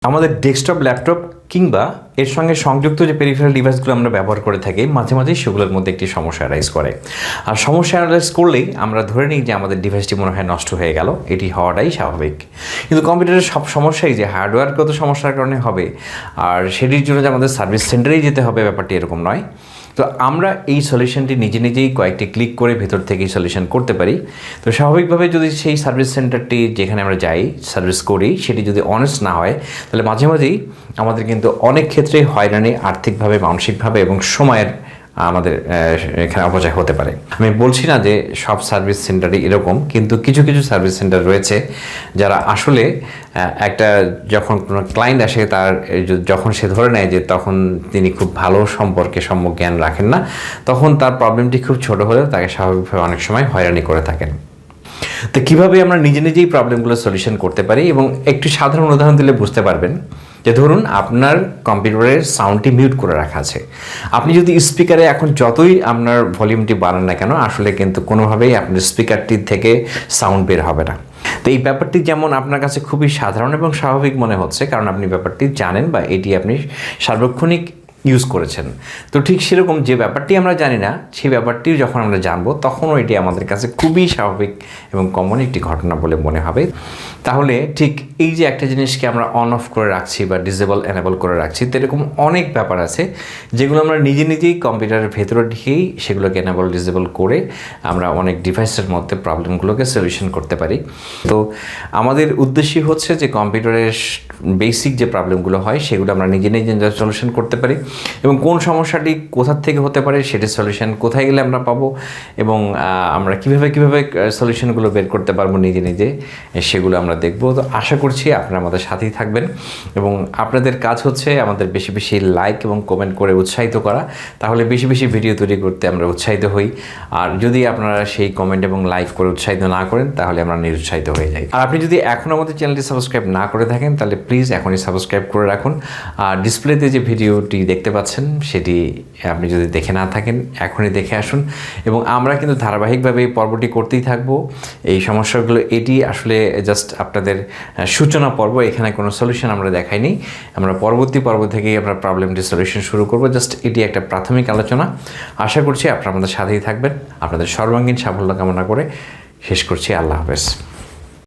আমাদের desktop laptop কিংবা এর সঙ্গে সংযুক্ত যে পেরিফেরাল ডিভাইসগুলো আমরা ব্যবহার করে থাকি মাঝে মাঝেই সেগুলোর মধ্যে একটি সমস্যা অ্যারাইজ করে। আর সমস্যা অ্যারাইজ করলেই আমরা ধরে নিই যে আমাদের ডিভাইসটি মনে হয় নষ্ট হয়ে গেল, এটি হওয়াটাই স্বাভাবিক। কিন্তু কম্পিউটারের সব সমস্যাই যে হার্ডওয়্যারগত সমস্যার কারণে হবে আর সেটির জন্য যে আমাদের সার্ভিস সেন্টারেই যেতে হবে ব্যাপারটি এরকম নয়। তো আমরা এই সলিউশনটি নিজেই কয়েকটি ক্লিক করে ভেতর থেকেই সলিউশন করতে পারি। তো স্বাভাবিকভাবে যদি সেই সার্ভিস সেন্টারটি যেখানে আমরা যাই সার্ভিস করি সেটি যদি অনেস্ট না হয় তাহলে মাঝে মাঝেই আমাদের কিন্তু অনেক ক্ষেত্রেই হয়রানি আর্থিকভাবে, মানসিকভাবে এবং সময়ের আমাদের এখানে অপচয় হতে পারে। আমি বলছি না যে সব সার্ভিস সেন্টারই এরকম, কিন্তু কিছু কিছু সার্ভিস সেন্টার রয়েছে যারা আসলে একটা যখন কোনো ক্লায়েন্ট আসে তার যখন সে ধরে নেয় যে তখন তিনি খুব ভালো সম্পর্কে সম্যক জ্ঞান রাখেন না, তখন তার প্রবলেমটি খুব ছোট হলেও তাকে স্বাভাবিকভাবে অনেক সময় হয়রানি করে থাকেন। তো কীভাবে আমরা নিজেই প্রবলেমগুলো সলিউশন করতে পারি এবং একটু সাধারণ উদাহরণ দিলে বুঝতে পারবেন। যে ধরুন আপনার কম্পিউটারের সাউন্ডটি মিউট করে রাখা আছে, আপনি যদি স্পিকারে এখন যতই আপনার ভলিউমটি বাড়ান না কেন আসলে কিন্তু কোনোভাবেই আপনার স্পিকারটি থেকে সাউন্ড বের হবে না। তো এই ব্যাপারটি যেমন আপনার কাছে খুবই সাধারণ এবং স্বাভাবিক মনে হচ্ছে কারণ আপনি ব্যাপারটি জানেন বা এটি আপনি সার্বক্ষণিক ইউজ করেছেন, তো ঠিক সেরকম যে ব্যাপারটি আমরা জানি না সেই ব্যাপারটিও যখন আমরা জানবো তখনও এটি আমাদের কাছে খুবই স্বাভাবিক এবং কমন একটি ঘটনা বলে মনে হবে। তাহলে ঠিক এই যে একটা জিনিসকে আমরা অন অফ করে রাখছি বা ডিসেবল এনেবল করে রাখছি, তো এরকম অনেক ব্যাপার আছে যেগুলো আমরা নিজেই কম্পিউটারের ভেতরে ঢুকেই সেগুলোকে এনেবল ডিসেবল করে আমরা অনেক ডিভাইসের মধ্যে প্রবলেমগুলোকে সলিউশন করতে পারি। তো আমাদের উদ্দেশ্যই হচ্ছে যে কম্পিউটারের বেসিক যে প্রবলেমগুলো হয় সেগুলো আমরা নিজে সলিউশন করতে পারি এবং কোন সমস্যাটি কোথা থেকে হতে পারে সেটির সলিউশন কোথায় গেলে আমরা পাবো এবং আমরা কিভাবে সলিউশনগুলো বের করতে পারবো নিজে সেগুলো আমরা দেখব। তো আশা করছি আপনারা আমাদের সাথেই থাকবেন এবং আপনাদের কাজ হচ্ছে আমাদের বেশি লাইক এবং কমেন্ট করে উৎসাহিত করা, তাহলে বেশি ভিডিও তৈরি করতে আমরা উৎসাহিত হই। আর যদি আপনারা সেই কমেন্ট এবং লাইক করে উৎসাহিত না করেন তাহলে আমরা নিরুৎসাহিত হয়ে যাই। আর আপনি যদি এখনও আমাদের চ্যানেলটি সাবস্ক্রাইব না করে থাকেন তাহলে প্লিজ এখনই সাবস্ক্রাইব করে রাখুন। আর ডিসপ্লেতে যে ভিডিওটি দেখতে পাচ্ছেন সেটি আপনি যদি দেখে না থাকেন এখনই দেখে আসুন এবং আমরা কিন্তু ধারাবাহিকভাবে এই পর্বটি করতেই থাকবো। এই সমস্যাগুলো এটি আসলে জাস্ট আপনাদের সূচনা পর্ব, এখানে কোনো সলিউশন আমরা দেখাইনি, আমরা পরবর্তী পর্ব থেকেই আমরা প্রবলেমটি সলিউশন শুরু করব। জাস্ট এটি একটা প্রাথমিক আলোচনা। আশা করছি আপনারা আমাদের সাথেই থাকবেন। আপনাদের সর্বাঙ্গীন সাফল্য কামনা করে শেষ করছি। আল্লাহ হাফেজ।